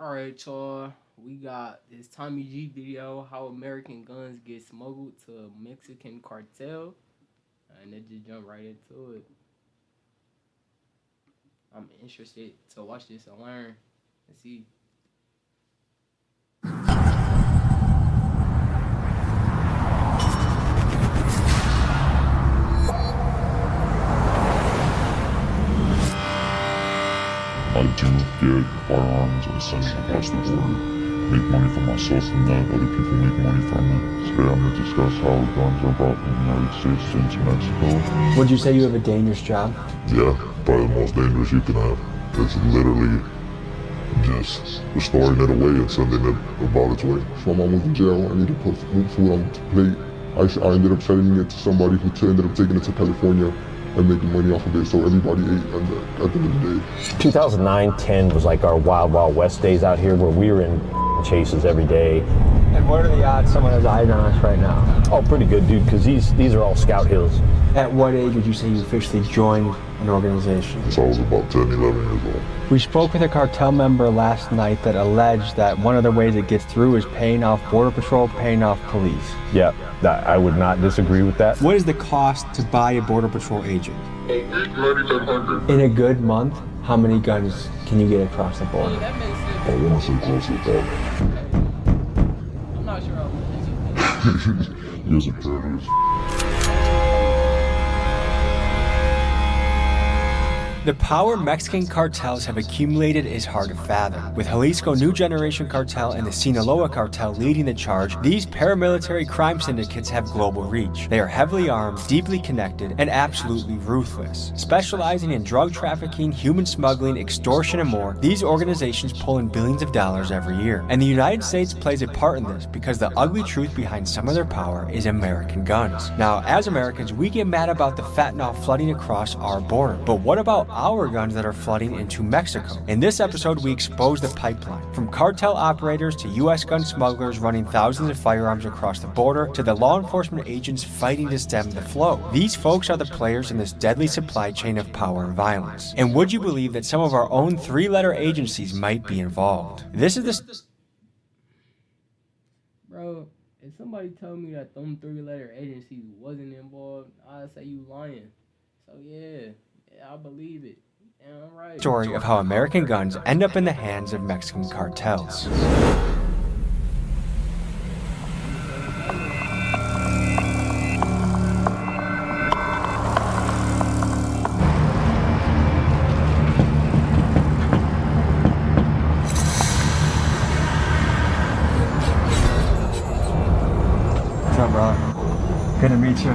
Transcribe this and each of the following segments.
All right, y'all. We got this Tommy G video, how American guns get smuggled to a Mexican cartel, and they just jump right into it. I'm interested to watch this and learn and see. I do get firearms and send them across the border. Make money for myself from that, other people make money from it. Today I'm going to discuss how guns are brought from the United States into Mexico. Would you say you have a dangerous job? Yeah, probably the most dangerous you can have. It's literally just storing it away and sending it about its way. So my mom was in jail, I need to put food on the plate. I ended up selling it to somebody who ended up taking it to California and making money off of it, so everybody ate at the end of the day. 2009-10 was like our wild, wild west days out here where we were in chases every day. And what are the odds someone has eyes on us right now? Oh, pretty good, dude, because these are all scout hills. At what age would you say you officially joined an organization? So I was about 10, 11 years old. We spoke with a cartel member last night that alleged that one of the ways it gets through is paying off Border Patrol, paying off police. Yeah, I would not disagree with that. What is the cost to buy a Border Patrol agent? $9,500. In a good month, how many guns can you get across the border? That makes sense. I want to say close to that. I'm not sure how Here's a terrorist. The power Mexican cartels have accumulated is hard to fathom. With Jalisco New Generation Cartel and the Sinaloa Cartel leading the charge, these paramilitary crime syndicates have global reach. They are heavily armed, deeply connected, and absolutely ruthless. Specializing in drug trafficking, human smuggling, extortion, and more, these organizations pull in billions of dollars every year. And the United States plays a part in this because the ugly truth behind some of their power is American guns. Now, as Americans, we get mad about the fentanyl flooding across our border. But what about our guns that are flooding into Mexico? In this episode, we expose the pipeline, from cartel operators to U.S. gun smugglers running thousands of firearms across the border to the law enforcement agents fighting to stem the flow. These folks are the players in this deadly supply chain of power and violence. And would you believe that some of our own three-letter agencies might be involved? This is the... Bro, if somebody told me that them three-letter agencies wasn't involved, I'd say you lying. So yeah, I believe it. Yeah, I'm right. Story of how American guns end up in the hands of Mexican cartels. What's up, brother? Good to meet you.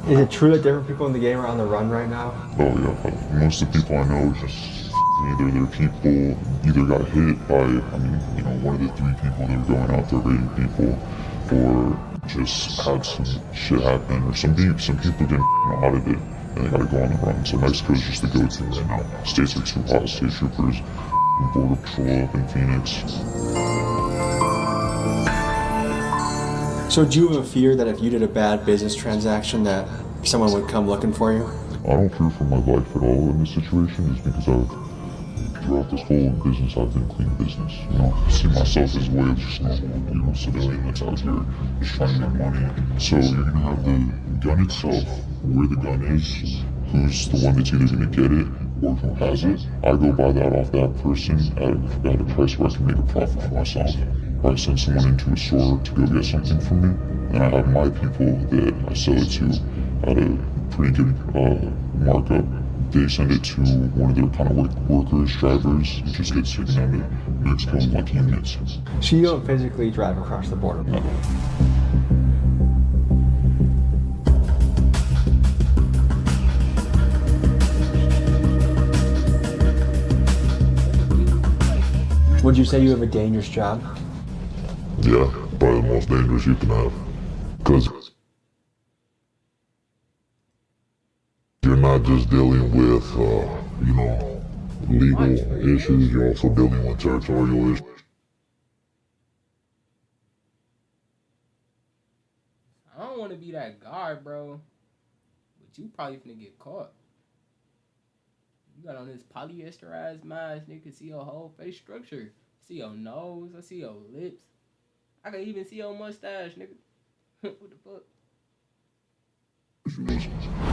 Is it true that different people in the game are on the run right now? Oh yeah, most of the people I know just either their people either got hit by, one of the three people that were going out there raiding people, or just had some shit happen, or some people didn't know how to do it, and they gotta go on the run. So Mexico's just the go-to right now. States are too hot, state troopers, Border Patrol up in Phoenix. So do you have a fear that if you did a bad business transaction that someone would come looking for you? I don't fear for my life at all in this situation, is because throughout this whole business, I've been clean business. I see myself as a way of just normal, civilian that's out here just trying to make money. So you're gonna have the gun itself, where the gun is, who's the one that's either gonna get it or who has it. I go buy that off that person at a price where I can make a profit for myself. I send someone into a store to go get something from me, and I have my people that I sell it to at a pretty good markup. They send it to one of their kind of workers, drivers, and just gets taken out of Mexico in like units. So you don't physically drive across the border? No. Would you say you have a dangerous job? Yeah, probably the most dangerous you can have. Because you're not just dealing with, legal issues, you're also dealing with territorial issues. I don't want want to be that guy, bro. But you probably finna get caught. You got on this polyester ass mask, nigga. See your whole face structure. See your nose. I see your lips. I can even see your mustache, nigga. What the fuck?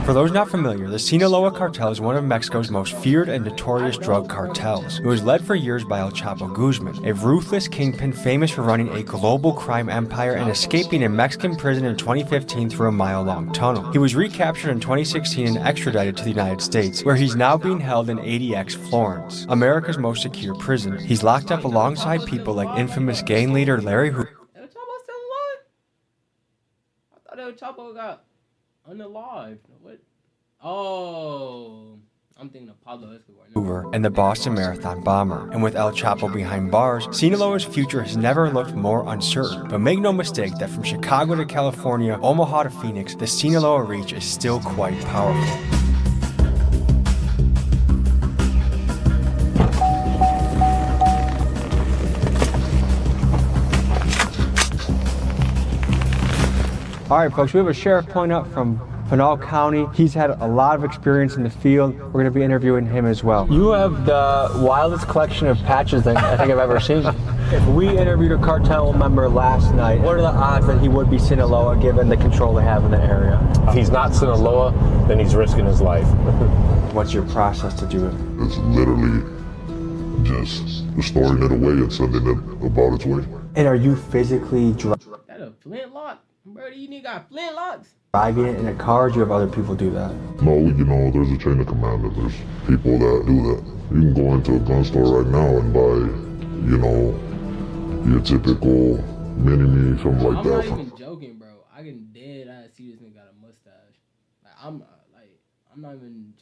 For those not familiar, the Sinaloa cartel is one of Mexico's most feared and notorious drug cartels. It was led for years by El Chapo Guzman, a ruthless kingpin famous for running a global crime empire and escaping a Mexican prison in 2015 through a mile-long tunnel. He was recaptured in 2016 and extradited to the United States, where he's now being held in ADX Florence, America's most secure prison. He's locked up alongside people like infamous gang leader Larry Hoover. El Chapo still alive? I thought El Chapo got unalive. What? Oh, I'm thinking of Pablo Escobar. And the Boston Marathon bomber. And with El Chapo behind bars, Sinaloa's future has never looked more uncertain. But make no mistake that from Chicago to California, Omaha to Phoenix, the Sinaloa reach is still quite powerful. All right, folks, we have a sheriff pulling up from Pinal County. He's had a lot of experience in the field. We're going to be interviewing him as well. You have the wildest collection of patches that I think I've ever seen. If we interviewed a cartel member last night, what are the odds that he would be Sinaloa given the control they have in the area? If he's not Sinaloa, then he's risking his life. What's your process to do it? It's literally just storing it away and sending it about its way. And are you physically That a flintlock? Bro, you nigga got flintlocks? driving it in a car, or do you have other people do that? No, there's a chain of command and there's people that do that. You can go into a gun store right now and buy, your typical mini-me, something like I'm that. not even joking, bro. I can dead ass see this nigga got a mustache. I'm not even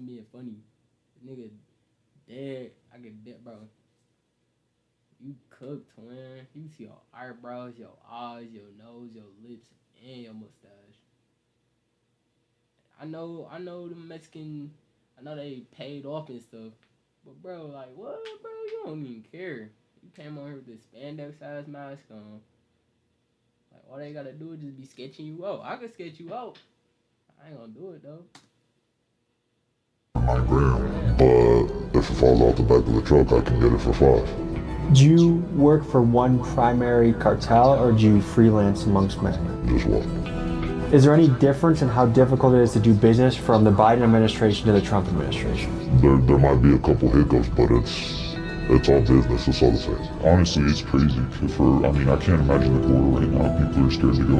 being funny. This nigga dead. I get dead, bro. You cooked, twin. You see your eyebrows, your eyes, your nose, your lips, and your mustache. I know the Mexican, I know they paid off and stuff, but bro, like what, bro? You don't even care. You came on here with this spandex ass mask on. Like all they gotta do is just be sketching you out. I could sketch you out. I ain't gonna do it though. $9 grand, but if it falls off the back of the truck, I can get it for $5. Do you work for one primary cartel, or do you freelance amongst many? Just one. Is there any difference in how difficult it is to do business from the Biden administration to the Trump administration? There might be a couple hiccups, but it's all business. It's all the same. Honestly, it's crazy. I can't imagine the border right now. People are scared to go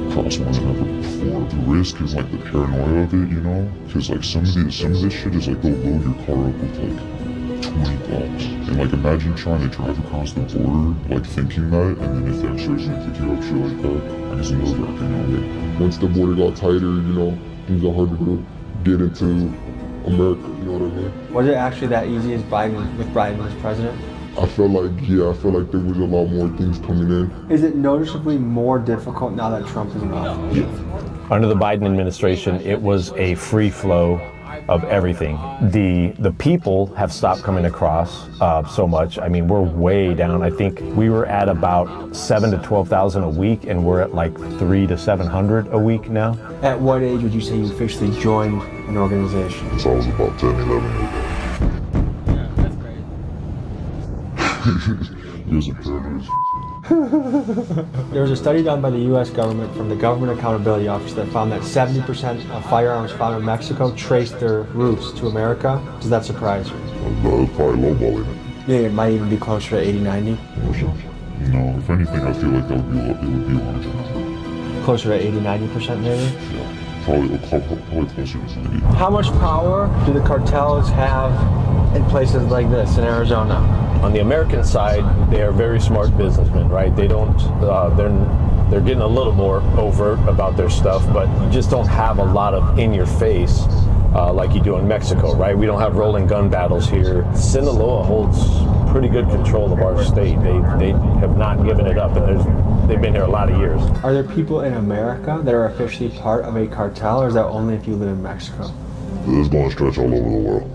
across one another before. The risk is like the paranoia of it, because like some of this shit is like they'll load your car up with like 20 bucks. And like imagine trying to drive across the border, like thinking that, and then if that starts to pick you up, shit like that. I guess another like once the border got tighter, things got harder to get into America, you know what I mean? Was it actually that easy with Biden as president? I felt like there was a lot more things coming in. Is it noticeably more difficult now that Trump is in office? Yeah. Under the Biden administration, it was a free flow of everything. The people have stopped coming across so much. I mean, we're way down. I think we were at about 7,000 to 12,000 a week, and we're at like 300 to 700 a week now. At what age would you say you officially joined an organization? So I was about 10, 11 years old. Yeah, that's crazy. He was a privilege. There was a study done by the U.S. government from the Government Accountability Office that found that 70% of firearms found in Mexico traced their roots to America. Does that surprise you? That's probably lowballing it. Yeah, it might even be closer to 80, 90. No, if anything, I feel like it would be a larger number. Closer to 80, 90% maybe? Yeah, probably closer to 90. How much power do the cartels have in places like this, in Arizona? On the American side, they are very smart businessmen, right? They don't, they're getting a little more overt about their stuff, but you just don't have a lot of in your face like you do in Mexico, right? We don't have rolling gun battles here. Sinaloa holds pretty good control of our state. They have not given it up, and they've been here a lot of years. Are there people in America that are officially part of a cartel, or is that only if you live in Mexico? This is going to stretch all over the world.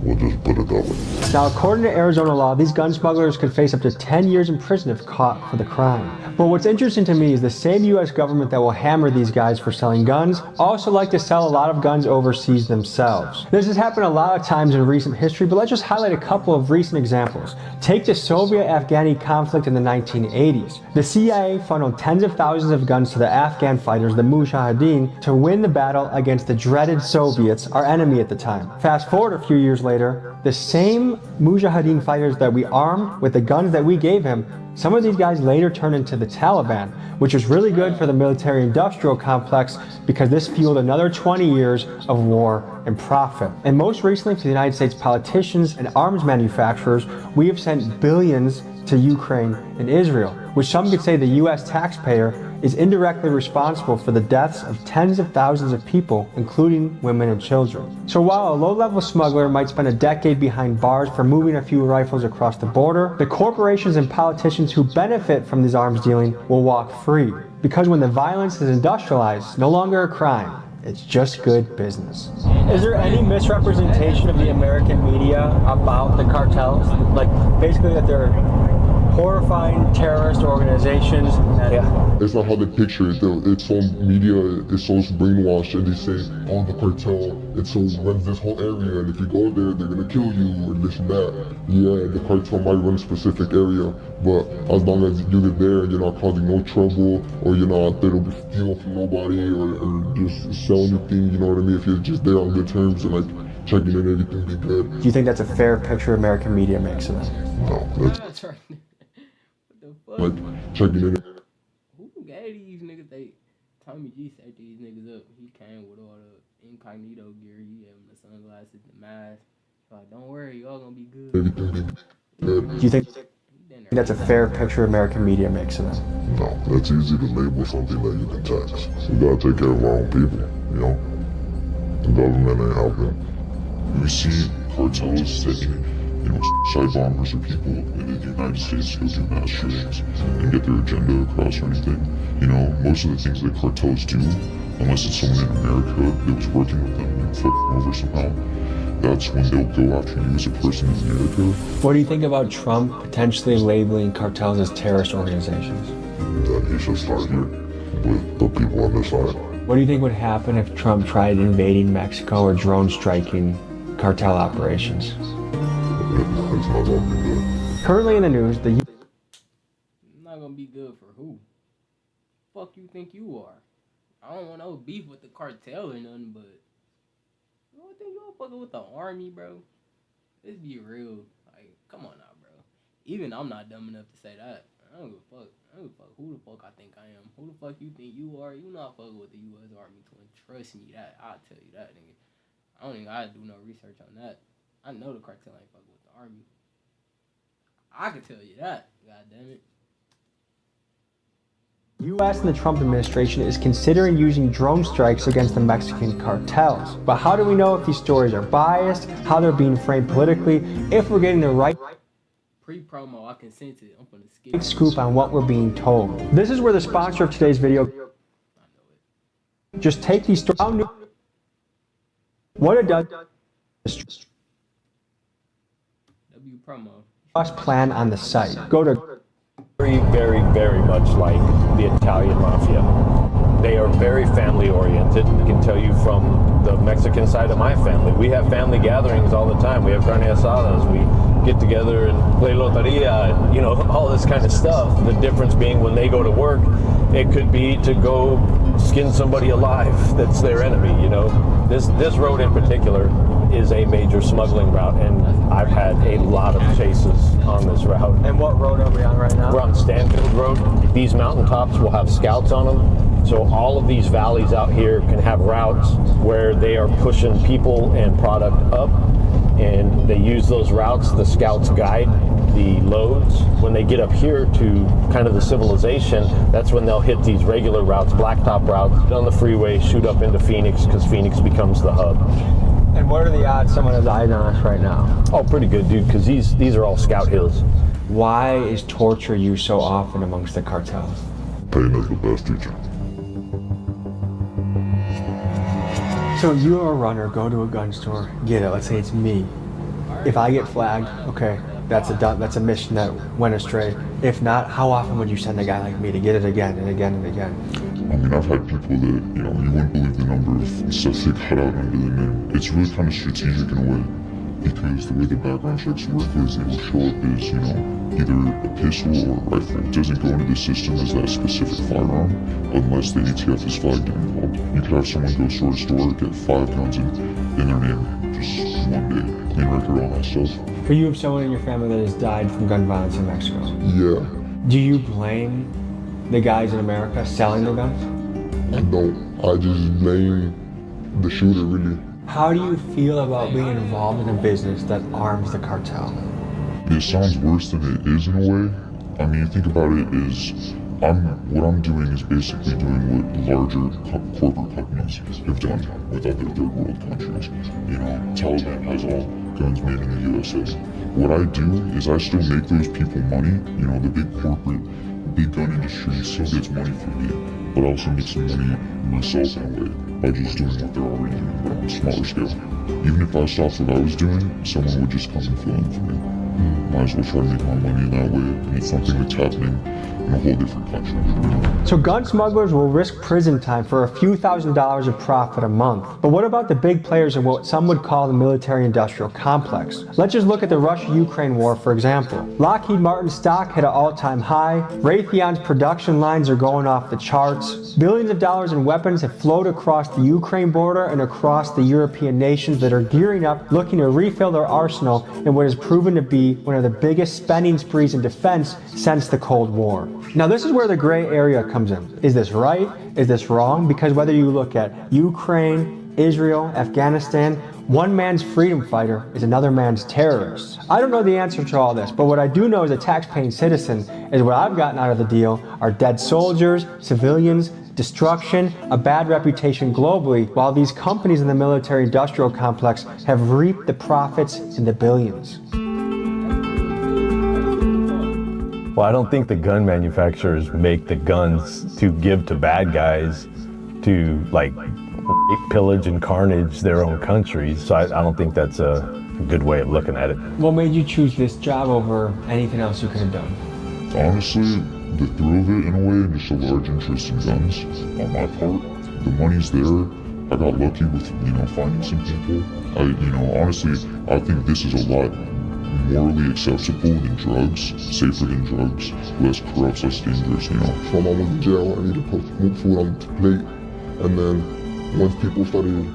We'll just put it that way. Now, according to Arizona law, these gun smugglers could face up to 10 years in prison if caught for the crime. But what's interesting to me is the same US government that will hammer these guys for selling guns also like to sell a lot of guns overseas themselves. This has happened a lot of times in recent history, but let's just highlight a couple of recent examples. Take the Soviet-Afghani conflict in the 1980s. The CIA funneled tens of thousands of guns to the Afghan fighters, the Mujahideen, to win the battle against the dreaded Soviets, our enemy at the time. Fast forward a few years later, the same Mujahideen fighters that we armed with the guns that we gave him, some of these guys later turned into the Taliban, which was really good for the military-industrial complex because this fueled another 20 years of war and profit. And most recently, for the United States politicians and arms manufacturers, we have sent billions to Ukraine and Israel, which some could say the US taxpayer is indirectly responsible for the deaths of tens of thousands of people, including women and children. So while a low-level smuggler might spend a decade behind bars for moving a few rifles across the border, the corporations and politicians who benefit from this arms dealing will walk free. Because when the violence is industrialized, no longer a crime, it's just good business. Is there any misrepresentation of the American media about the cartels? Like basically that they're horrifying terrorist organizations? It's not how they picture it though. It's so media, it's so brainwashed, and they say, oh, the cartel, it so runs this whole area, and if you go there, they're gonna kill you, or this and that. Yeah, the cartel might run a specific area, but as long as you're there and you're not causing no trouble, or you're not there to steal from nobody, or just sell anything, you know what I mean? If you're just there on good terms and like checking in, everything be good. Do you think that's a fair picture American media makes of them? No, That's right. What the fuck? like checking in. Who gave these niggas? Tommy G set these niggas up. He came with all the incognito gear. He had the sunglasses, the mask. Like, don't worry, y'all gonna be good. Everything be good. Do you think that's a fair picture American media makes of them? No, that's easy to label something that you can tax. We gotta take care of our own people, you know? The government ain't helping. We see cartels setting, you know, side bombers of people in the United States go do mass shootings and get their agenda across or anything. You know, most of the things that cartels do, unless it's someone in America that was working with them and flipped them over somehow, that's when they'll go after you as a person in America. What do you think about Trump potentially labeling cartels as terrorist organizations? That he should start here with the people on this side. What do you think would happen if Trump tried invading Mexico or drone striking cartel operations? It's not gonna be good. Currently in the news, the Not gonna be good for who? Fuck you think you are? I don't want no beef with the cartel or nothing, but you don't think y'all fucking with the army, bro? Let's be real. Like, come on now, bro. Even I'm not dumb enough to say that. I don't give a fuck. I don't give a fuck who the fuck I think I am. Who the fuck you think you are? You not fucking with the U.S. Army, twin. Trust me, that I'll tell you that, nigga. I don't even gotta do no research on that. I know the cartel ain't fucking with the army. I can tell you that. God damn it. U.S. and the Trump administration is considering using drone strikes against the Mexican cartels. But how do we know if these stories are biased, how they're being framed politically, if we're getting the right Pre-promo, I can sense it. I'm gonna skip it. scoop on what we're being told? This is where the sponsor of today's video, I know it. just take these stories. What it does W promo. plan on the site. Go to Very, very, very much like the Italian mafia. They are very family oriented. I can tell you from the Mexican side of my family. We have family gatherings all the time. We have carne asadas. We get together and play loteria, and, you know, all this kind of stuff. The difference being when they go to work, it could be to go skin somebody alive that's their enemy, you know. This road in particular is a major smuggling route, and I've had a lot of chases on this route. and what road are we on right now? We're on Stanfield Road. These mountaintops will have scouts on them. So all of these valleys out here can have routes where they are pushing people and product up, and they use those routes. The scouts guide the loads. When they get up here to kind of the civilization, that's when they'll hit these regular routes, blacktop routes, get on the freeway, shoot up into Phoenix, because Phoenix becomes the hub. And what are the odds someone has eyes on us right now? Oh, pretty good, dude, because these are all scout hills. Why is torture used so often amongst the cartels? Pain is the best teacher. So you're a runner, go to a gun store, get it, let's say it's me. If I get flagged, okay, that's a mission that went astray. If not, how often would you send a guy like me to get it again and again and again? I mean, I've had people that, you wouldn't believe the number of stuff they cut out under the name. It's really kind of strategic in a way, because the way the background checks work is they will show up as, either a pistol or a rifle. It doesn't go into the system as that specific firearm unless the ATF is flagged and involved. You could have someone go store to store, get 5 guns in their name, just one day, clean record, all that stuff. For you have someone in your family that has died from gun violence in Mexico. Yeah. Do you blame the guys in America selling the guns? I don't. I just blame the shooter, really. How do you feel about being involved in a business that arms the cartel? It sounds worse than it is in a way. I mean, you think about it is, what I'm doing is basically doing what larger corporate companies have done with other third world countries. Taliban has all guns made in the USA. What I do is I still make those people money. The big corporate, big gun industry still gets money from me, but I also make some money myself in a way by just doing what they're already doing, but on a smaller scale. Even if I stopped what I was doing, someone would just come and fill in for me. Might as well try to make my money in that way, and it's something that's happening in a whole different country. So gun smugglers will risk prison time for a few $1,000s of profit a month. But what about the big players in what some would call the military-industrial complex? Let's just look at the Russia-Ukraine war, for example. Lockheed Martin's stock hit an all-time high. Raytheon's production lines are going off the charts. Billions of dollars in weapons have flowed across the Ukraine border and across the European nations that are gearing up, looking to refill their arsenal in what has proven to be one of the biggest spending sprees in defense since the Cold War. Now this is where the gray area comes in. Is this right? Is this wrong? Because whether you look at Ukraine, Israel, Afghanistan, one man's freedom fighter is another man's terrorist. I don't know the answer to all this, but what I do know as a tax-paying citizen is what I've gotten out of the deal are dead soldiers, civilians, destruction, a bad reputation globally, while these companies in the military-industrial complex have reaped the profits in the billions. Well, I don't think the gun manufacturers make the guns to give to bad guys to pillage and carnage their own countries. So I don't think that's a good way of looking at it. What made you choose this job over anything else you could have done? Honestly, the thrill of it in a way, and just a large interest in guns on my part. The money's there. I got lucky with, finding some people. Honestly, I think this is a lot morally acceptable than drugs, safer than drugs, less corrupt, less dangerous, So my mom was in jail, I needed to put food on the plate, and then once people started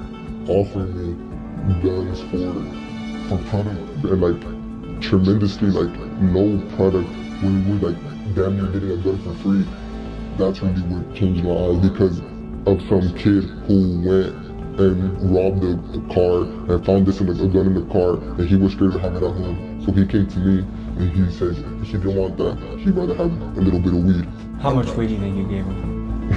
offering me guns for product, and tremendously, no product, we damn near getting a gun for free, that's really what changed my eyes, because of some kid who went and robbed a car and found a gun in the car, and he was scared to have it at home. So he came to me and he said he didn't want that. He'd rather have a little bit of weed. How much weed do you think you gave him?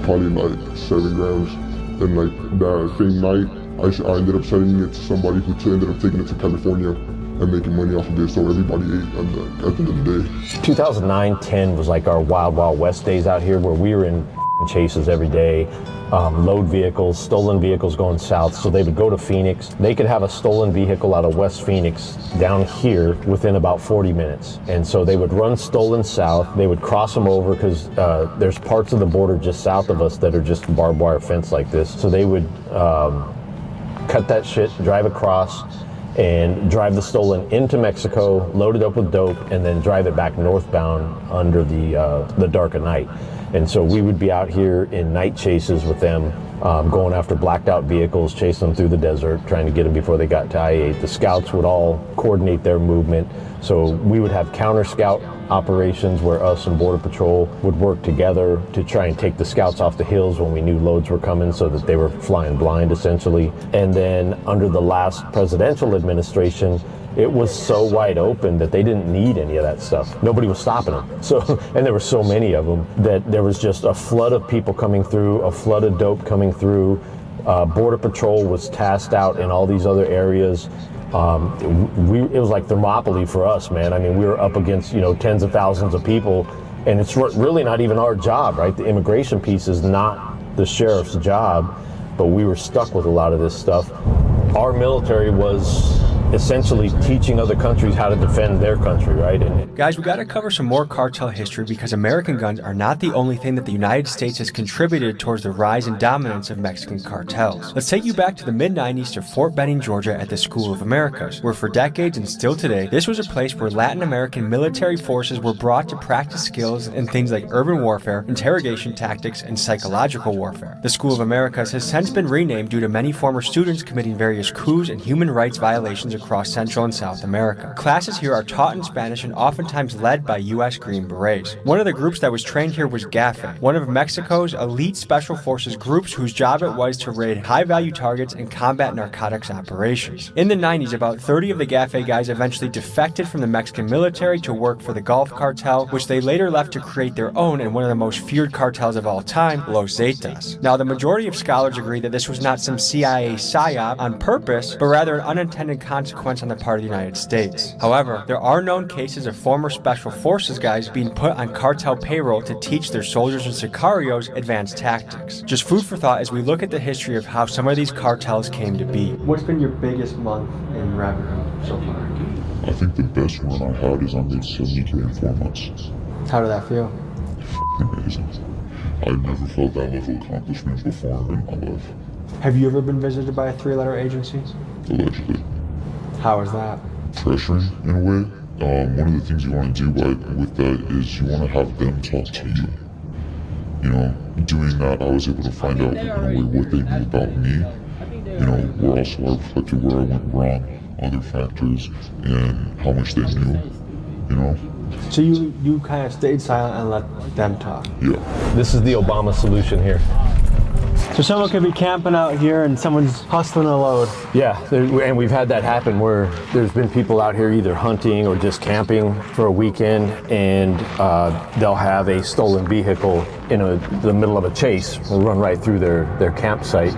Probably 7 grams. And that same night, I ended up selling it to somebody who ended up taking it to California and making money off of it. So everybody ate at the end of the day. 2009-10 was our wild, wild west days out here, where we were in chases every day. Load vehicles, stolen vehicles going south. So they would go to Phoenix. They could have a stolen vehicle out of West Phoenix down here within about 40 minutes. And so they would run stolen south. They would cross them over because there's parts of the border just south of us that are just barbed wire fence like this. So they would cut that shit, drive across, and drive the stolen into Mexico, load it up with dope, and then drive it back northbound under the dark of night. And so we would be out here in night chases with them, going after blacked out vehicles, chasing them through the desert, trying to get them before they got to I-8. The scouts would all coordinate their movement. So we would have counter scout operations where us and Border Patrol would work together to try and take the scouts off the hills when we knew loads were coming, so that they were flying blind essentially. And then under the last presidential administration, it was so wide open that they didn't need any of that stuff. Nobody was stopping them. So, and there were so many of them that there was just a flood of people coming through, a flood of dope coming through. Border Patrol was tasked out in all these other areas. It was like Thermopylae for us, man. I mean, we were up against, tens of thousands of people, and it's really not even our job, right? The immigration piece is not the sheriff's job, but we were stuck with a lot of this stuff. Our military was essentially teaching other countries how to defend their country, right? And Guys, we gotta cover some more cartel history because American guns are not the only thing that the United States has contributed towards the rise and dominance of Mexican cartels. Let's take you back to the mid-90s to Fort Benning, Georgia at the School of Americas, where for decades and still today, this was a place where Latin American military forces were brought to practice skills in things like urban warfare, interrogation tactics, and psychological warfare. The School of Americas has since been renamed due to many former students committing various coups and human rights violations across Central and South America. Classes here are taught in Spanish and oftentimes led by U.S. Green Berets. One of the groups that was trained here was GAFE, one of Mexico's elite special forces groups whose job it was to raid high-value targets and combat narcotics operations. In the 90s, about 30 of the GAFE guys eventually defected from the Mexican military to work for the Gulf Cartel, which they later left to create their own and one of the most feared cartels of all time, Los Zetas. Now, the majority of scholars agree that this was not some CIA psyop on purpose, but rather an unintended consequence on the part of the United States. However, there are known cases of former special forces guys being put on cartel payroll to teach their soldiers and sicarios advanced tactics. Just food for thought as we look at the history of how some of these cartels came to be. What's been your biggest month in revenue so far? I think the best run I had is I made 70K in 4 months. How did that feel? Amazing. I never felt that level of accomplishment before in my life. Have you ever been visited by a 3-letter agency? Allegedly. How was that? Pressuring in a way. One of the things you want to do with that is you want to have them talk to you. You know, doing that, I was able to find out in a way what they knew about me. You know, where also I reflected where I went wrong, other factors, and how much they knew. You know. So you kind of stayed silent and let them talk? Yeah. this is the Obama solution here. So someone could be camping out here and someone's hustling a load. Yeah, and we've had that happen where there's been people out here either hunting or just camping for a weekend, and they'll have a stolen vehicle in the middle of a chase, will run right through their campsite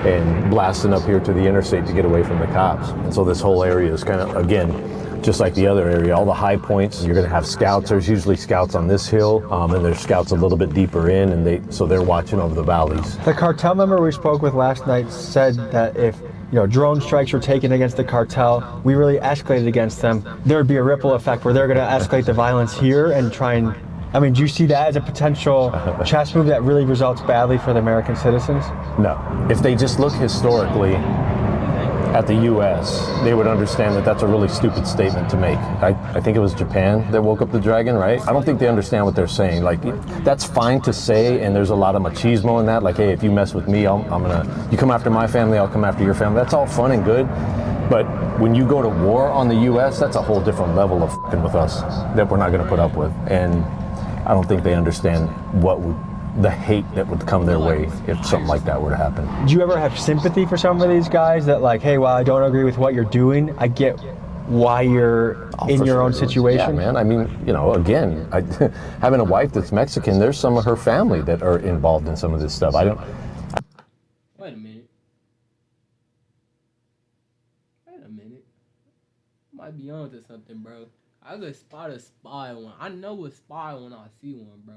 and blasting up here to the interstate to get away from the cops. And so this whole area is kind of, again, just like the other area, all the high points, you're going to have scouts. There's usually scouts on this hill, and there's scouts a little bit deeper in, and so they're watching over the valleys. The cartel member we spoke with last night said that if drone strikes were taken against the cartel, we really escalated against them, there would be a ripple effect where they're going to escalate the violence here and try and, do you see that as a potential chess move that really results badly for the American citizens? No. If they just look historically at the U.S., they would understand that that's a really stupid statement to make. I think it was Japan that woke up the dragon, right? I don't think they understand what they're saying. Like, that's fine to say, and there's a lot of machismo in that. Like, hey, if you mess with me, you come after my family, I'll come after your family. That's all fun and good. But when you go to war on the U.S., that's a whole different level of f***ing with us that we're not going to put up with. And I don't think they understand the hate that would come their way if something like that were to happen. Do you ever have sympathy for some of these guys that like, hey, while I don't agree with what you're doing, I get why you're in your own situation? Yeah, man. Again, having a wife that's Mexican, there's some of her family that are involved in some of this stuff. Wait a minute. Might be onto something, bro. I could spot a spy one. I know a spy when I see one, bro.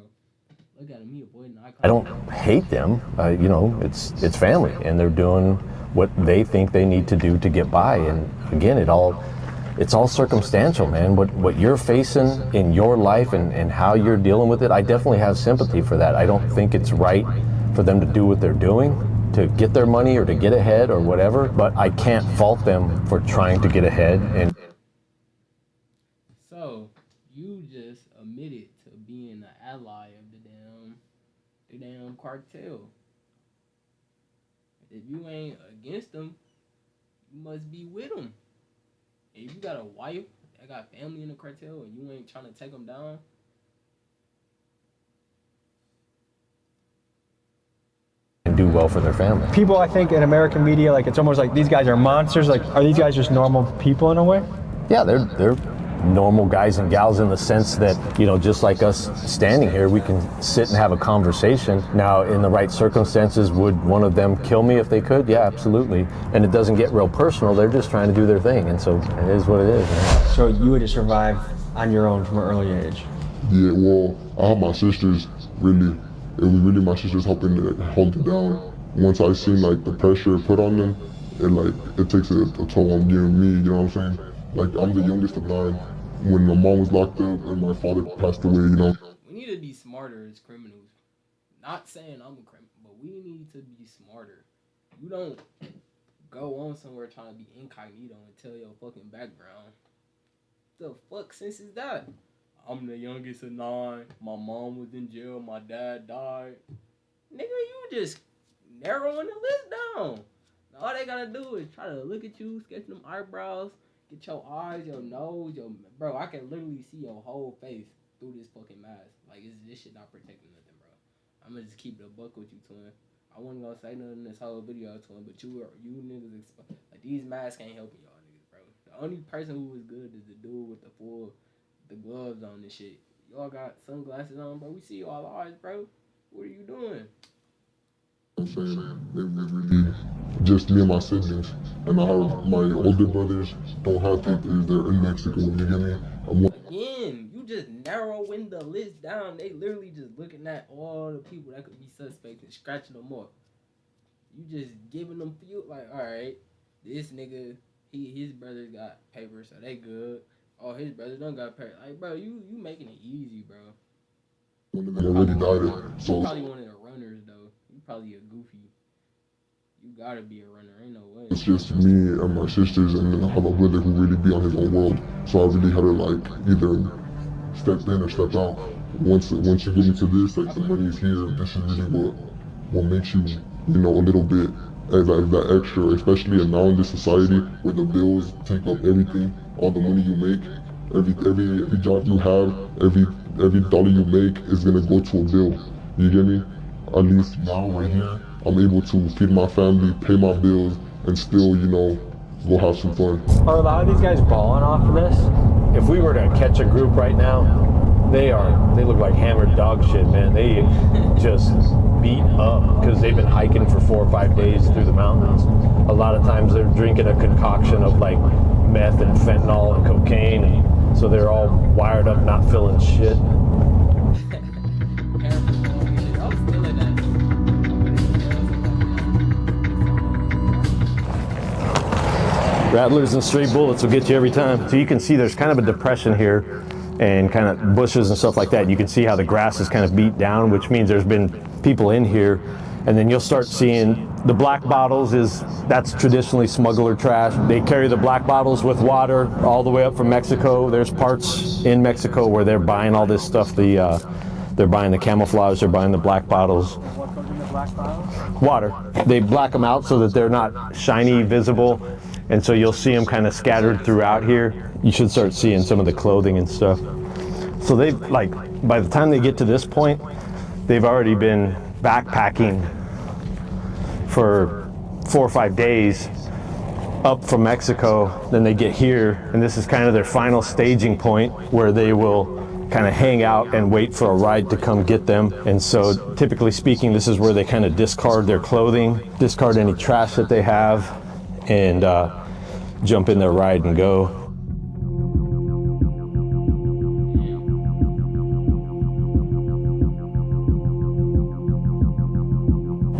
Look at him, he avoiding eye contact. I don't hate them. It's family, and they're doing what they think they need to do to get by. And again, it's all circumstantial, man. What you're facing in your life and how you're dealing with it, I definitely have sympathy for that. I don't think it's right for them to do what they're doing to get their money or to get ahead or whatever. But I can't fault them for trying to get ahead. And so you just admitted to being an ally of the damn cartel. If you ain't against them, you must be with them. If you got a wife that got family in the cartel and you ain't trying to take them down, and do well for their family. People, I think, in American media, like, it's almost like these guys are monsters. Like, are these guys just normal people in a way? Yeah, they're normal guys and gals in the sense that, just like us standing here, we can sit and have a conversation. Now, in the right circumstances, would one of them kill me if they could? Yeah, absolutely. And it doesn't get real personal. They're just trying to do their thing. And so it is what it is. Man. So you had to survive on your own from an early age? Yeah, well, I have my sisters, really. It was really my sisters helping to hold it down. Once I seen, the pressure put on them, and like it takes a toll on you and me. You know what I'm saying? Like I'm the youngest of 9. When my mom was locked up and my father passed away, you know. We need to be smarter as criminals. Not saying I'm a criminal, but we need to be smarter. You don't go on somewhere trying to be incognito and tell your fucking background. The fuck sense is that? I'm the youngest of 9. My mom was in jail. My dad died. Nigga, you just narrowing the list down. All they gotta do is try to look at you, sketch them eyebrows, get your eyes, your nose, your bro. I can literally see your whole face through this fucking mask. Like this shit not protecting nothing, bro. I'm gonna just keep it a buck with you, twin. I wasn't gonna say nothing in this whole video, twin, but you niggas like these masks ain't helping y'all niggas, bro. The only person who was good is the dude with the gloves on and shit. Y'all got sunglasses on, bro. We see y'all eyes, bro. What are you doing? I'm saying they really just me and my siblings, and I have my older brothers don't have papers. They're in Mexico. You get me? Again, you just narrowing the list down. They literally just looking at all the people that could be suspects and scratching them off. You just giving them few like, all right, this nigga, his brothers got papers, so they good. Oh, his brothers don't got papers. Like, bro, you making it easy, bro. One of them already died. You probably one of the runners though. You probably a goofy. You gotta be a runner. Ain't no way. It's just me and my sisters, and then I have a brother who really be on his own world. So I really had to like either step in or step out. Once you get into this, like the money is here. This is really what makes you, you know, a little bit as that extra, especially now in this society where the bills take up everything, all the money you make, every job you have, every dollar you make is gonna go to a bill. You get me? At least now right here, I'm able to feed my family, pay my bills, and still, you know, go have some fun. Are a lot of these guys balling off of this? If we were to catch a group right now, they look like hammered dog shit, man. They just beat up because they've been hiking for 4 or 5 days through the mountains. A lot of times they're drinking a concoction of like meth and fentanyl and cocaine, and so they're all wired up, not feeling shit. Rattlers and stray bullets will get you every time. So you can see there's kind of a depression here and kind of bushes and stuff like that. You can see how the grass is kind of beat down, which means there's been people in here. And then you'll start seeing the black bottles that's traditionally smuggler trash. They carry the black bottles with water all the way up from Mexico. There's parts in Mexico where they're buying all this stuff. They're buying the camouflage, they're buying the black bottles. What goes in the black bottles? Water. They black them out so that they're not shiny, visible. And so you'll see them kind of scattered throughout here. You should start seeing some of the clothing and stuff. So they've, like, by the time they get to this point, they've already been backpacking for 4 or 5 days up from Mexico. Then they get here, and this is kind of their final staging point where they will kind of hang out and wait for a ride to come get them. And so typically speaking, this is where they kind of discard their clothing, discard any trash that they have, and jump in their ride and go.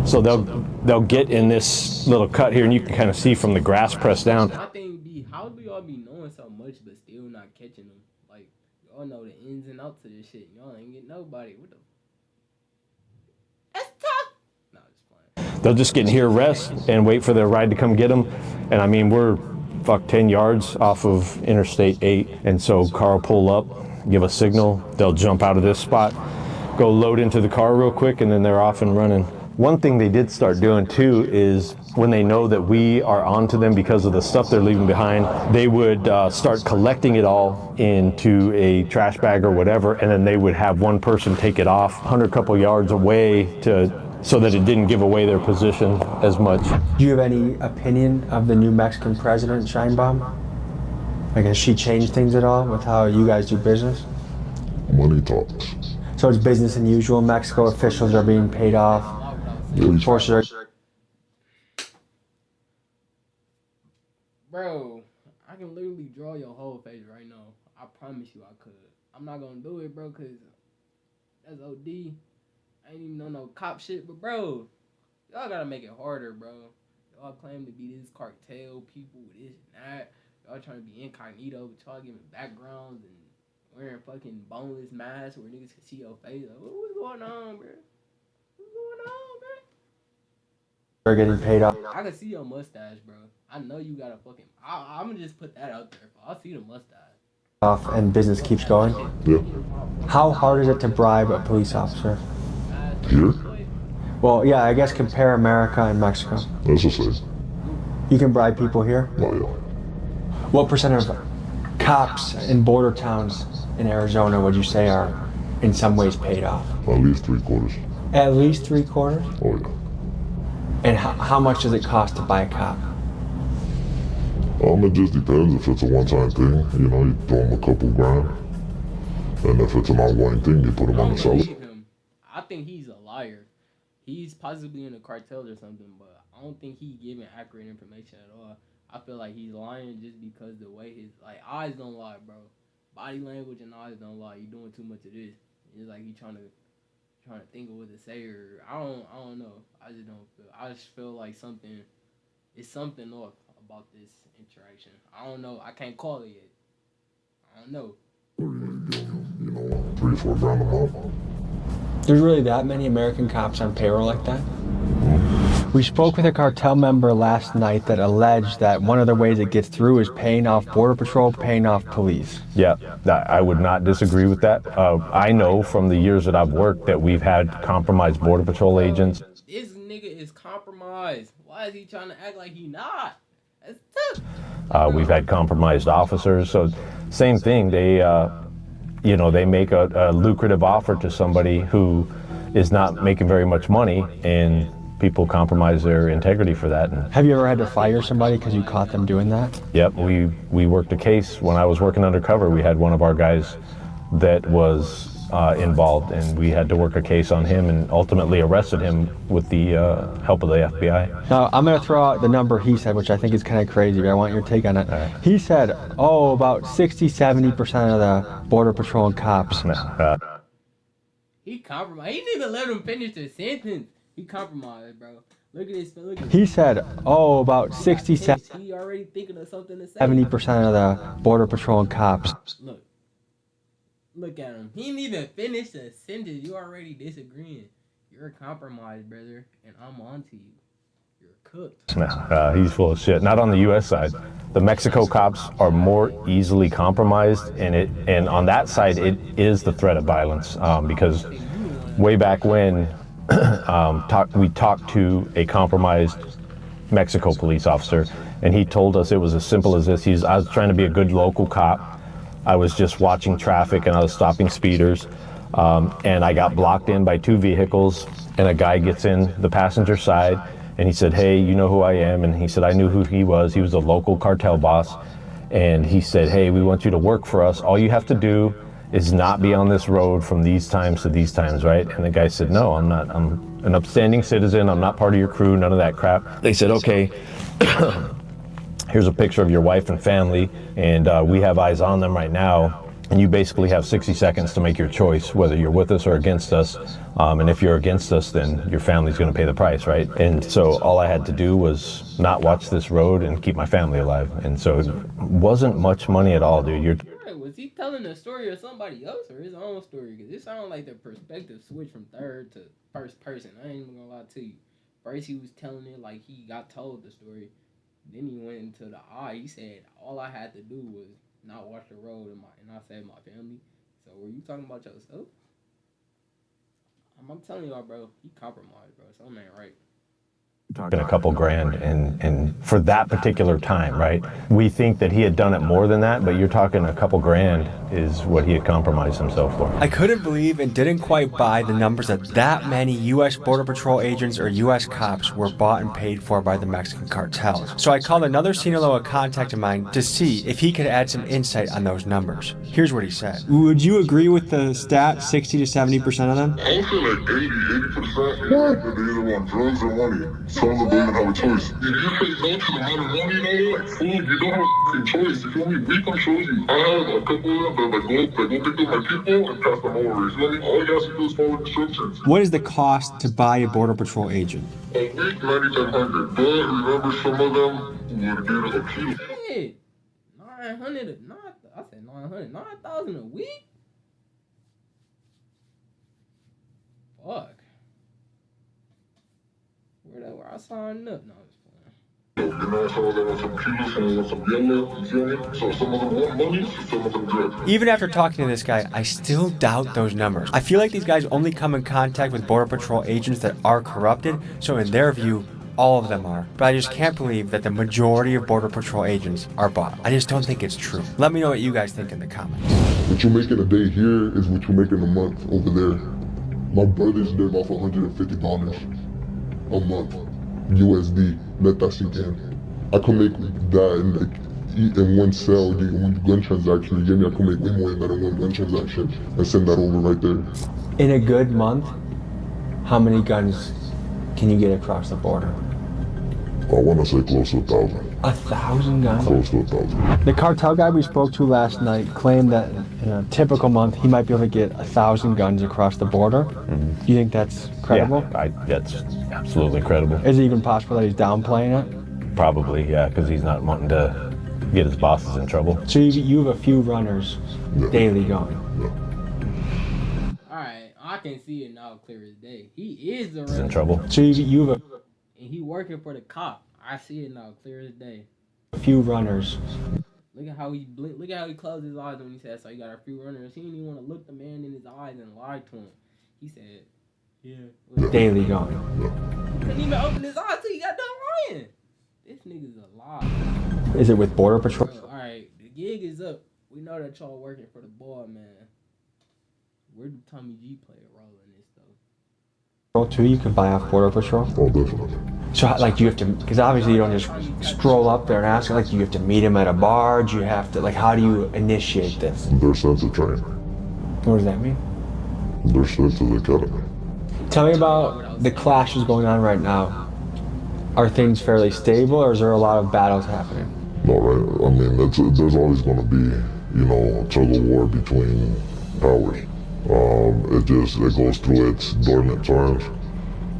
So they'll get in this little cut here, and you can kind of see from the grass pressed down. My thing be, how do y'all be knowing so much but still not catching them? Like, y'all know the ins and outs of this shit. Y'all ain't get nobody. What the? That's tough. No, just playing. They'll just get in here, rest, and wait for their ride to come get them. And I mean, we're 10 yards off of Interstate 8. And so car will pull up, give a signal. They'll jump out of this spot, go load into the car real quick, and then they're off and running. One thing they did start doing too is when they know that we are onto them because of the stuff they're leaving behind, they would start collecting it all into a trash bag or whatever, and then they would have one person take it off 100 couple yards away so that it didn't give away their position as much. Do you have any opinion of the new Mexican president, Sheinbaum? Like, has she changed things at all with how you guys do business? Money talks. So it's business as usual. Mexico officials are being paid off. Forces are. Bro, I can literally draw your whole face right now. I promise you I could. I'm not gonna do it, bro, cause that's OD. I ain't even know no cop shit, but bro, y'all gotta make it harder, bro. Y'all claim to be this cartel people, this and that. Y'all trying to be incognito, but y'all giving backgrounds and wearing fucking boneless masks where niggas can see your face. Like, what's going on, bro? What's going on, bro? They're getting paid off. I can see your mustache, bro. I know you got a fucking. I'm gonna just put that out there. I'll see the mustache. Off and business keeps going. Yeah. How hard is it to bribe a police officer? Here? Well, yeah, I guess compare America and Mexico. That's the same. You can bribe people here. Oh, yeah. What percent of cops in border towns in Arizona would you say are in some ways paid off? At least 3/4. At least 3/4? Oh, yeah. And how much does it cost to buy a cop? It just depends. If it's a one-time thing, you know, you throw them a couple grand. And if it's an ongoing thing, you put them on the salary. I think he's a liar. He's possibly in a cartel or something, but I don't think he's giving accurate information at all. I feel like he's lying just because the way his eyes don't lie, bro. Body language and eyes don't lie. You doing too much of this. It's like he trying to think of what to say, or I don't know. I just feel like it's something off about this interaction. I don't know. I can't call it yet. I don't know. You know, 3 or 4 grand a month. There's really that many American cops on payroll like that? We spoke with a cartel member last night that alleged that one of the ways it gets through is paying off Border Patrol, paying off police. Yeah, I would not disagree with that. I know from the years that I've worked that we've had compromised Border Patrol agents. This nigga is compromised. Why is he trying to act like he not? That's tough. We've had compromised officers. So same thing. They make a lucrative offer to somebody who is not making very much money, and people compromise their integrity for that. And have you ever had to fire somebody because you caught them doing that? Yep, we worked a case when I was working undercover. We had one of our guys that was involved, and we had to work a case on him and ultimately arrested him with the help of the FBI. Now, I'm going to throw out the number he said, which I think is kind of crazy, but I want your take on it. Right. He said, about 60-70% of the Border Patrol cops. He compromised. He didn't even let him finish the sentence. He compromised, bro. Look at this. He said, about 60-70% He already thinking of something to say. 70% of the Border Patrol cops. Look at him. He didn't even finish the sentence. You already disagreeing. You're compromised, brother, and I'm on to you. You're cooked. He's full of shit. Not on the U.S. side. The Mexico cops are more easily compromised, and on that side, it is the threat of violence. Because way back when, we talked to a compromised Mexico police officer, and he told us it was as simple as this. I was trying to be a good local cop. I was just watching traffic and I was stopping speeders, and I got blocked in by 2 vehicles, and a guy gets in the passenger side and he said, "Hey, you know who I am?" And he said, I knew who he was. He was a local cartel boss, and he said, "Hey, we want you to work for us. All you have to do is not be on this road from these times to these times," right? And the guy said, "No, I'm not. I'm an upstanding citizen. I'm not part of your crew, none of that crap." They said, "Okay, here's a picture of your wife and family, and we have eyes on them right now. And you basically have 60 seconds to make your choice, whether you're with us or against us. And if you're against us, then your family's going to pay the price, right?" And so all I had to do was not watch this road and keep my family alive. And so it wasn't much money at all, dude. Was he telling the story of somebody else or his own story? Because it sounded like the perspective switched from third to first person. I ain't even gonna lie to you. First he was telling it like he got told the story. Then he went into the eye. He said, "All I had to do was not watch the road and I saved my family." So were you talking about yourself? I'm telling y'all, bro, he compromised, bro. Something ain't right. Talking a couple grand, and for that particular time, right? We think that he had done it more than that, but you're talking a couple grand is what he had compromised himself for. I couldn't believe and didn't quite buy the numbers that many U.S. Border Patrol agents or U.S. cops were bought and paid for by the Mexican cartels. So I called another Sinaloa contact of mine to see if he could add some insight on those numbers. Here's what he said. Would you agree with the stat, 60 to 70% of them? I would say like 80%. What? They either want drugs or money. So some of them don't even have a choice. If you say no to the amount of money and all that, like food, you don't have a f***ing choice. You feel me? We can show you. I have a couple of them that go pick up my people and pass them over. You feel me? All you have to do is follow instructions. What is the cost to buy a Border Patrol agent? A week, 9,500. But remember, some of them would get a kilo. Hey, 900, I said 900, 9,000 a week? Fuck. Where I signed up? No, I'm just playing. You know, some of them want some kilos, some of them want some yellow, you feel me? So some of them want money, some of them good. Even after talking to this guy, I still doubt those numbers. I feel like these guys only come in contact with Border Patrol agents that are corrupted, so in their view, all of them are. But I just can't believe that the majority of Border Patrol agents are bought. I just don't think it's true. Let me know what you guys think in the comments. What you make in a day here is what you make in a month over there. My brothers live off $150 a month, USD. Let that sink in. I could make that and like eat in one cell, one gun transaction. You get me? I could make way more than that in one gun transaction and send that over right there. In a good month, how many guns can you get across the border? I want to say close to 1,000. 1,000 guns? Close to 1,000. The cartel guy we spoke to last night claimed that in a typical month he might be able to get 1,000 guns across the border. Mm-hmm. You think that's credible? Yeah, that's absolutely credible. Is it even possible that he's downplaying it? Probably, yeah, because he's not wanting to get his bosses in trouble. So you have a few runners daily going? Yeah. Alright, I can see it now clear as day. He is the He's in trouble. So you have and he working for the cop. I see it now clear as day. a few runners. Look at how he look at how he closed his eyes when he said, so you got a few runners. He didn't even want to look the man in his eyes and lie to him. He said, yeah. Daily going. He couldn't even open his eyes till he got done lying. This nigga's a lie. Is it with Border Patrol? Alright, the gig is up. We know that y'all working for the boy, man. Where do Tommy G play a role in this, though? Too, you can buy off Border Patrol? Oh, definitely. So, like, you have to, because obviously you don't just stroll up there and ask, like, you have to meet him at a bar, you have to, like, how do you initiate this? They're sent to train. What does that mean? They're sent to the academy. Tell me about the clashes going on right now. Are things fairly stable, or is there a lot of battles happening? No, right? I mean, there's always going to be, you know, a tug of war between powers. It goes through its dormant times.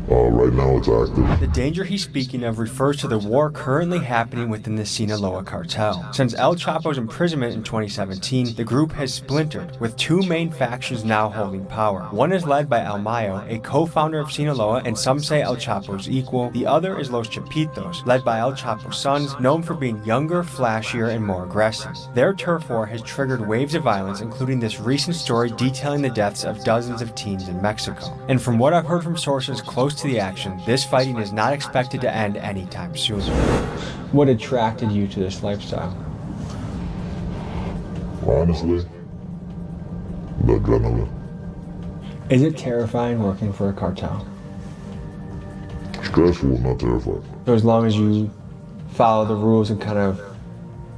Right now it's active. The danger he's speaking of refers to the war currently happening within the Sinaloa cartel. Since El Chapo's imprisonment in 2017, the group has splintered, with two main factions now holding power. One is led by El Mayo, a co-founder of Sinaloa and some say El Chapo's equal. The other is Los Chapitos, led by El Chapo's sons, known for being younger, flashier, and more aggressive. Their turf war has triggered waves of violence, including this recent story detailing the deaths of dozens of teens in Mexico. And from what I've heard from sources close to the action, this fighting is not expected to end anytime soon. What attracted you to this lifestyle? Honestly, the adrenaline. Is it terrifying working for a cartel? Stressful, not terrifying. So as long as you follow the rules and kind of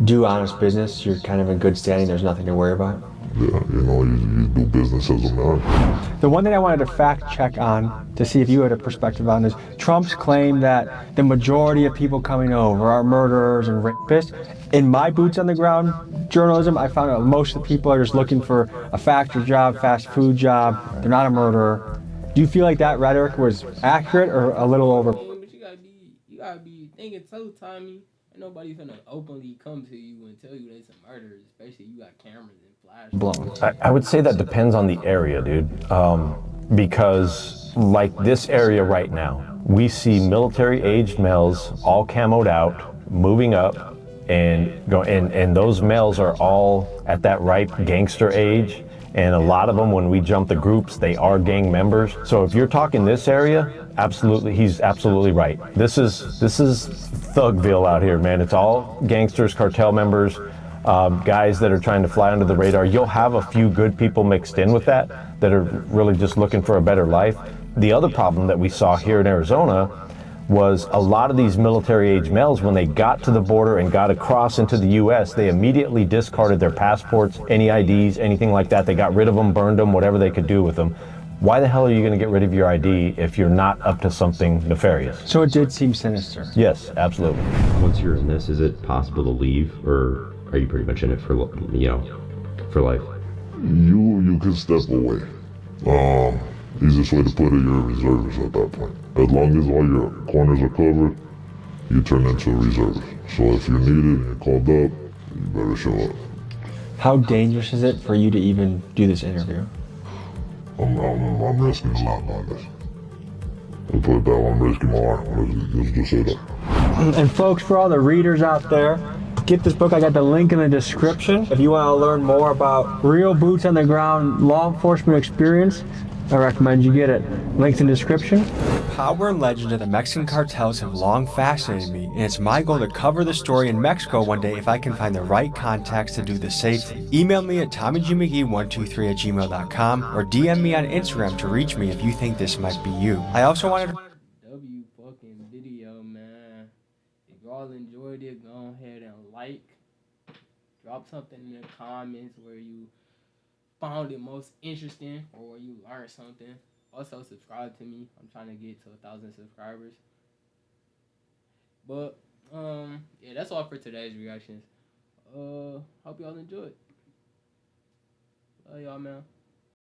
do honest business, you're kind of in good standing, there's nothing to worry about? Yeah, you know, you do business as a man. The one thing I wanted to fact check on to see if you had a perspective on is Trump's claim that the majority of people coming over are murderers and rapists. In my boots on the ground journalism, I found out most of the people are just looking for a factory job, fast food job. They're not a murderer. Do you feel like that rhetoric was accurate or a little over? But you gotta be thinking so, Tommy. Ain't nobody finna openly come to you and tell you they some murderers, especially you got cameras and flash. Blown. I would say that depends on the area, dude. Because like this area right now, we see military-aged males all camoed out, moving up, and those males are all at that ripe gangster age. And a lot of them, when we jump the groups, they are gang members. So if you're talking this area, absolutely, he's absolutely right. This is Thugville out here, man. It's all gangsters, cartel members, guys that are trying to fly under the radar. You'll have a few good people mixed in with that are really just looking for a better life. The other problem that we saw here in Arizona was a lot of these military-age males, when they got to the border and got across into the U.S., they immediately discarded their passports, any IDs, anything like that. They got rid of them, burned them, whatever they could do with them. Why the hell are you going to get rid of your ID if you're not up to something nefarious? So it did seem sinister. Yes, absolutely. Once you're in this, is it possible to leave, or are you pretty much in it for, for life? You can step away. Easiest way to put it, you're a reservist at that point. As long as all your corners are covered, you turn into a reservist. So if you're needed and you're called up, you better show up. How dangerous is it for you to even do this interview? I'm risking a lot on this. I'll put it that way, I'm risking my life. Let's just say that. And folks, for all the readers out there, get this book. I got the link in the description. If you want to learn more about real boots on the ground law enforcement experience, I recommend you get it. Links in the description. Power and legend of the Mexican cartels have long fascinated me, and it's my goal to cover the story in Mexico one day if I can find the right contacts to do this safely. Email me at TommyGMcGee123@gmail.com or DM me on Instagram to reach me if you think this might be you. I also wanted to... W fucking video, man. If y'all enjoyed it, go ahead and like. Drop something in the comments where you found it most interesting or where you learned something. Also subscribe to me. I'm trying to get to 1,000 subscribers. But yeah, that's all for today's reactions. Hope y'all enjoyed. Love y'all, man.